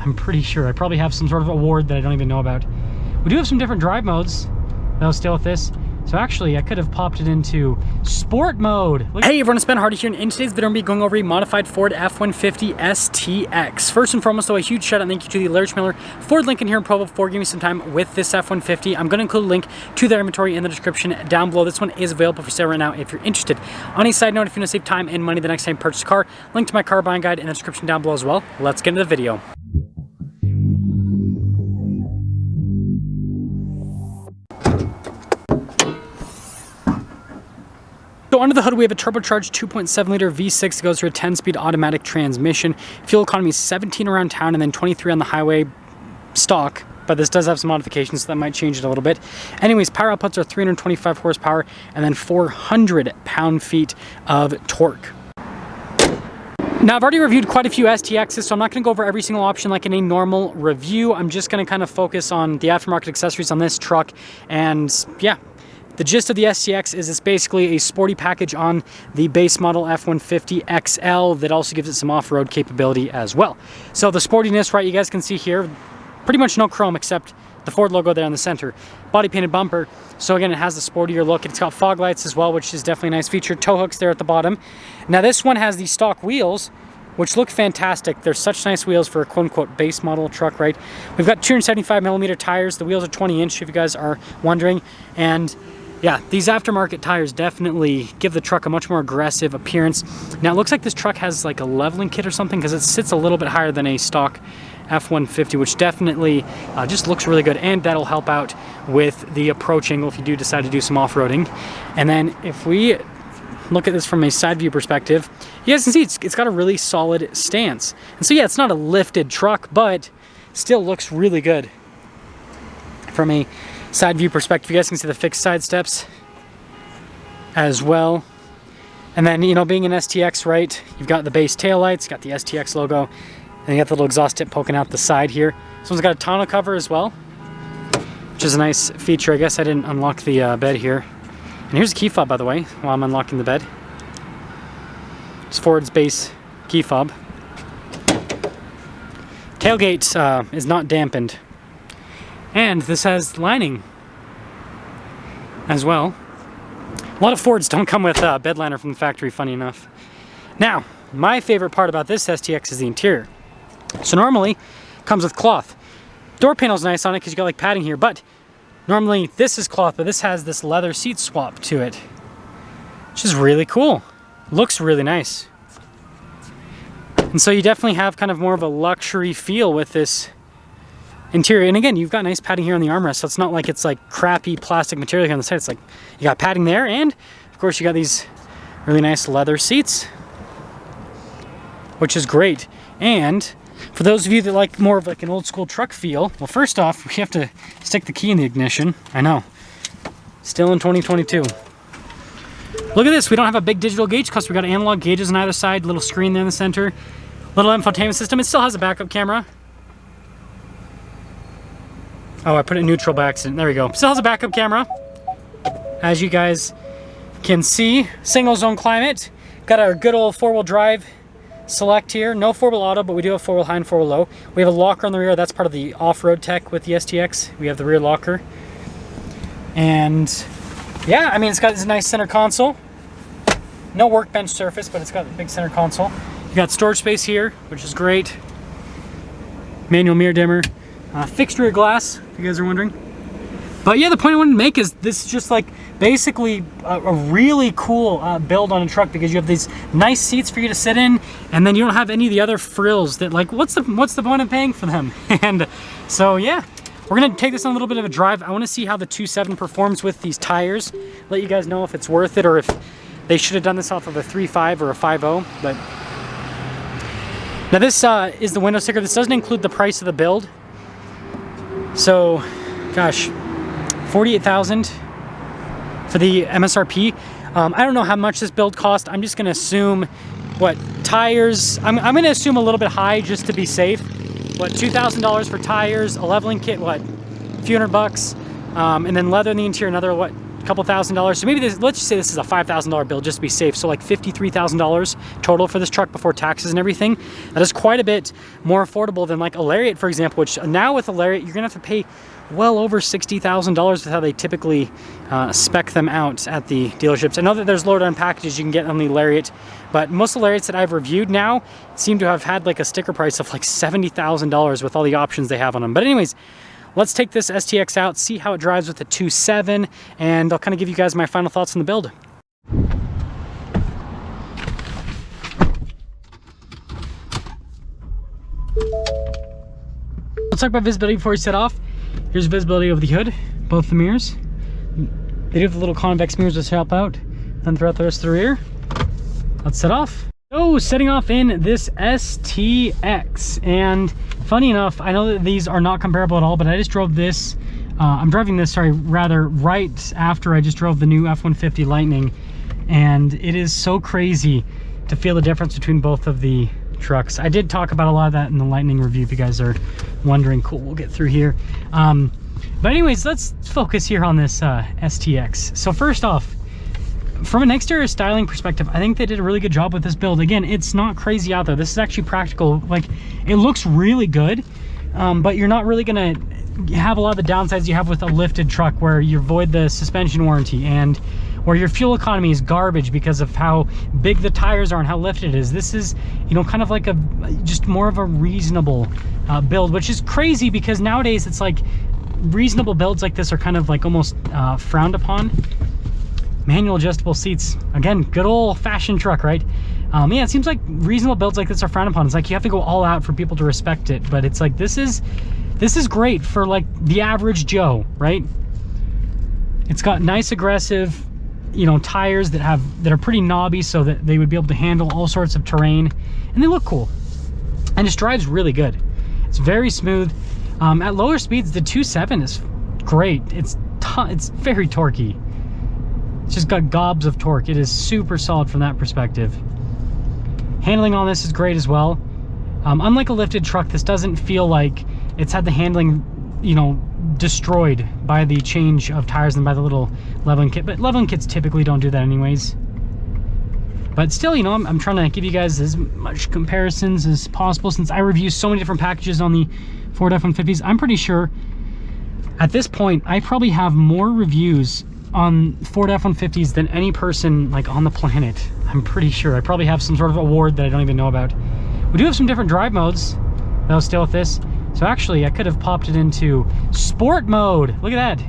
I'm pretty sure. I probably have some sort of award that I don't even know about. We do have some different drive modes that'll still with this. So actually, I could have popped it into sport mode. Hey everyone, it's Ben Hardy here, and in today's video, I'm going to be going over a modified Ford F-150 STX. First and foremost, though, a huge shout out and thank you to the Larry Miller Ford Lincoln here in Provo for giving me some time with this F-150. I'm going to include a link to their inventory in the description down below. This one is available for sale right now if you're interested. On a side note, if you want to save time and money the next time you purchase a car, link to my car buying guide in the description down below as well. Let's get into the video. So under the hood, we have a turbocharged 2.7 liter V6 that goes through a 10-speed automatic transmission. Fuel economy is 17 around town and then 23 on the highway stock, but this does have some modifications, so that might change it a little bit. Anyways, power outputs are 325 horsepower and then 400 pound-feet of torque. Now, I've already reviewed quite a few STXs, so I'm not going to go over every single option like in a normal review. I'm just going to kind of focus on the aftermarket accessories on this truck, and yeah. The gist of the STX is it's basically a sporty package on the base model F-150 XL that also gives it some off-road capability as well. So the sportiness, right, you guys can see here, pretty much no chrome except the Ford logo there in the center. Body painted bumper, so again, it has the sportier look. It's got fog lights as well, which is definitely a nice feature. Tow hooks there at the bottom. Now this one has the stock wheels, which look fantastic. They're such nice wheels for a quote-unquote base model truck, right? We've got 275mm tires. The wheels are 20-inch, if you guys are wondering. And yeah, these aftermarket tires definitely give the truck a much more aggressive appearance. Now, it looks like this truck has like a leveling kit or something because it sits a little bit higher than a stock F-150, which definitely just looks really good, and that'll help out with the approach angle if you do decide to do some off-roading. And then if we look at this from a side view perspective, you guys can see it's got a really solid stance. And so yeah, it's not a lifted truck, but still looks really good from a side view perspective. You guys can see the fixed side steps as well. And then, you know, being an STX, right, you've got the base tail lights, got the STX logo, and you got the little exhaust tip poking out the side here. This one's got a tonneau cover as well, which is a nice feature. I guess I didn't unlock the bed here. And here's a key fob, by the way, while I'm unlocking the bed. It's Ford's base key fob. Tailgate is not dampened. And this has lining as well. A lot of Fords don't come with bed liner from the factory, funny enough. Now, my favorite part about this STX is the interior. So normally, it comes with cloth. Door panel's nice on it because you got like padding here, but normally this is cloth, but this has this leather seat swap to it, which is really cool. Looks really nice. And so you definitely have kind of more of a luxury feel with this interior. And again, you've got nice padding here on the armrest, so it's not like it's like crappy plastic material here on the side. It's like you got padding there, and of course you got these really nice leather seats, which is great. And for those of you that like more of like an old school truck feel, well, first off, we have to stick the key in the ignition. I know, still in 2022. Look at this, we don't have a big digital gauge cluster. We got analog gauges on either side, little screen there in the center, little infotainment system. It still has a backup camera. Oh, I put it in neutral by accident. There we go. Still has a backup camera, as you guys can see. Single zone climate. Got our good old four-wheel drive select here. No four-wheel auto, but we do have four-wheel high and four-wheel low. We have a locker on the rear. That's part of the off-road tech with the STX. We have the rear locker. And yeah, I mean, it's got this nice center console. No workbench surface, but it's got a big center console. You got storage space here, which is great. Manual mirror dimmer. Fixed rear glass, if you guys are wondering. But yeah, the point I wanted to make is this is just like basically a really cool build on a truck, because you have these nice seats for you to sit in, and then you don't have any of the other frills that, like, what's the point of paying for them? And so yeah, we're gonna take this on a little bit of a drive. I want to see how the 2.7 performs with these tires. Let you guys know if it's worth it, or if they should have done this off of a 3.5 or a 5.0. But now this is the window sticker. This doesn't include the price of the build. So, gosh, $48,000 for the MSRP. I don't know how much this build cost. I'm just gonna assume, what, tires, I'm gonna assume a little bit high just to be safe. What, $2,000 for tires, a leveling kit, what, a few $100 bucks, and then leather in the interior, another, what, couple $1,000s. So maybe this, let's just say this is a $5,000 bill just to be safe. So like $53,000 total for this truck before taxes and everything. That is quite a bit more affordable than like a Lariat, for example, which now with a Lariat, you're gonna have to pay well over $60,000 with how they typically spec them out at the dealerships. I know that there's lower down packages you can get on the Lariat, but most of the Lariats that I've reviewed now seem to have had like a sticker price of like $70,000 with all the options they have on them. But anyways, let's take this STX out, see how it drives with the 2.7, and I'll kind of give you guys my final thoughts on the build. Let's talk about visibility before we set off. Here's visibility of the hood, both the mirrors. They do have the little convex mirrors to help out. Then throughout the rest of the rear. Let's set off. So setting off in this STX, and funny enough, I know that these are not comparable at all, but I just drove this. I'm driving this, sorry, rather right after I just drove the new F-150 Lightning, and it is so crazy to feel the difference between both of the trucks. I did talk about a lot of that in the Lightning review if you guys are wondering. Cool, we'll get through here. But anyways, let's focus here on this STX. So first off, from an exterior styling perspective, I think they did a really good job with this build. Again, it's not crazy out there. This is actually practical. Like, it looks really good, but you're not really gonna have a lot of the downsides you have with a lifted truck where you void the suspension warranty and or your fuel economy is garbage because of how big the tires are and how lifted it is. This is, you know, kind of like a just more of a reasonable build, which is crazy because nowadays it's like reasonable builds like this are kind of like almost frowned upon. Manual adjustable seats, again, good old fashioned truck, right? Yeah, it seems like reasonable builds like this are frowned upon. It's like you have to go all out for people to respect it, but it's like this is great for like the average Joe, right? It's got nice aggressive, you know, tires that are pretty knobby so that they would be able to handle all sorts of terrain, and they look cool, and it drives really good. It's very smooth. At lower speeds, the 2.7 is great. It's very torquey. It's just got gobs of torque. It is super solid from that perspective. Handling on this is great as well. Unlike a lifted truck, this doesn't feel like it's had the handling, you know, destroyed by the change of tires and by the little leveling kit, but leveling kits typically don't do that anyways. But still, you know, I'm trying to give you guys as much comparisons as possible since I review so many different packages on the Ford F-150s. I'm pretty sure at this point I probably have more reviews on Ford F-150s than any person like on the planet. I'm pretty sure I probably have some sort of award that I don't even know about. We do have some different drive modes that'll stay with this. So actually, I could have popped it into sport mode. Look at that.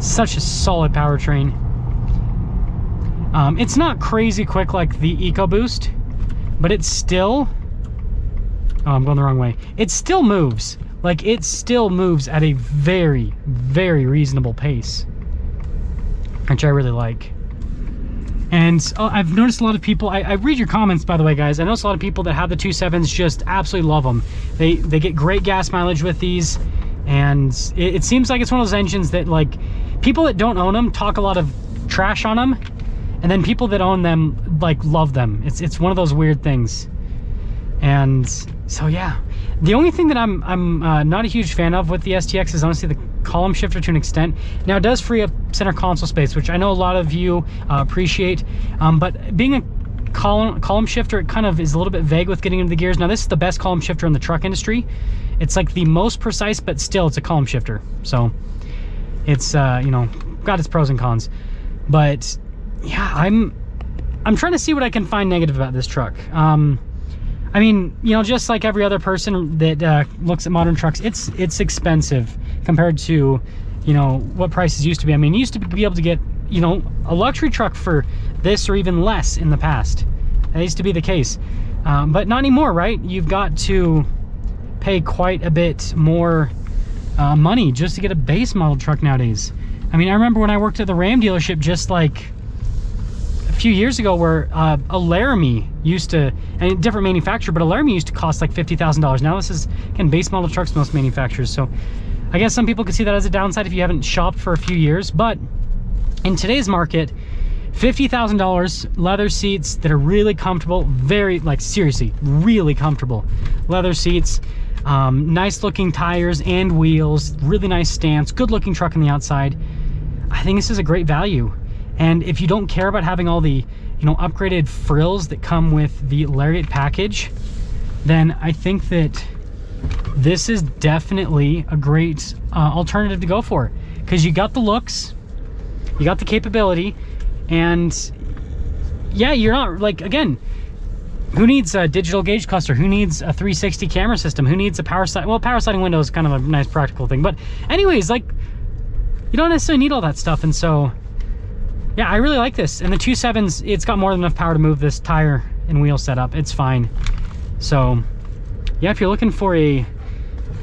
Such a solid powertrain. It's not crazy quick like the EcoBoost, but it's still... Oh, I'm going the wrong way. It still moves. Like, it still moves at a very, very reasonable pace, which I really like. And I've noticed a lot of people, I read your comments, by the way, guys. I noticed a lot of people that have the 2.7s just absolutely love them. They get great gas mileage with these, and it seems like it's one of those engines that, like, people that don't own them talk a lot of trash on them, and then people that own them, like, love them. It's one of those weird things. And so, yeah. The only thing that I'm not a huge fan of with the STX is honestly the column shifter to an extent. Now, it does free up center console space, which I know a lot of you appreciate, but being a column shifter, it kind of is a little bit vague with getting into the gears. Now, this is the best column shifter in the truck industry. It's like the most precise, but still it's a column shifter. So it's, you know, got its pros and cons. But yeah, I'm trying to see what I can find negative about this truck. I mean, you know, just like every other person that looks at modern trucks, it's expensive compared to, you know, what prices used to be. I mean, you used to be able to get, you know, a luxury truck for this or even less in the past. That used to be the case. But not anymore, right? You've got to pay quite a bit more money just to get a base model truck nowadays. I mean, I remember when I worked at the Ram dealership just like a few years ago where a Laramie used to, and a different manufacturer, but a Laramie used to cost like $50,000. Now this is, again, base model trucks, most manufacturers. So I guess some people could see that as a downside if you haven't shopped for a few years, but in today's market, $50,000, leather seats that are really comfortable, very, like, seriously, really comfortable leather seats, Nice looking tires and wheels, really nice stance, good looking truck on the outside. I think this is a great value. And if you don't care about having all the, you know, upgraded frills that come with the Lariat package, then I think that this is definitely a great alternative to go for, because you got the looks, you got the capability, and yeah, you're not like, again, who needs a digital gauge cluster? Who needs a 360 camera system? Who needs a power slide? Well, power sliding window is kind of a nice practical thing, but anyways, like, you don't necessarily need all that stuff. And so yeah, I really like this. And the 2.7's, it's got more than enough power to move this tire and wheel setup. It's fine. So yeah, if you're looking for a,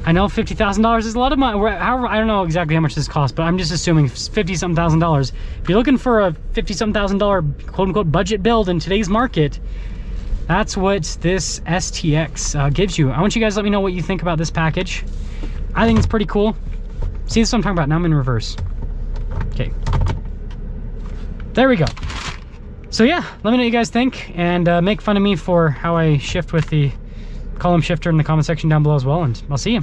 I know $50,000 is a lot of money. However, I don't know exactly how much this costs, but I'm just assuming $50-something thousand. If you're looking for a $50-something thousand quote-unquote budget build in today's market, that's what this STX gives you. I want you guys to let me know what you think about this package. I think it's pretty cool. See, this is what I'm talking about. Now I'm in reverse. Okay. There we go. So yeah, let me know what you guys think, and make fun of me for how I shift with the column shifter in the comment section down below as well, and I'll see you.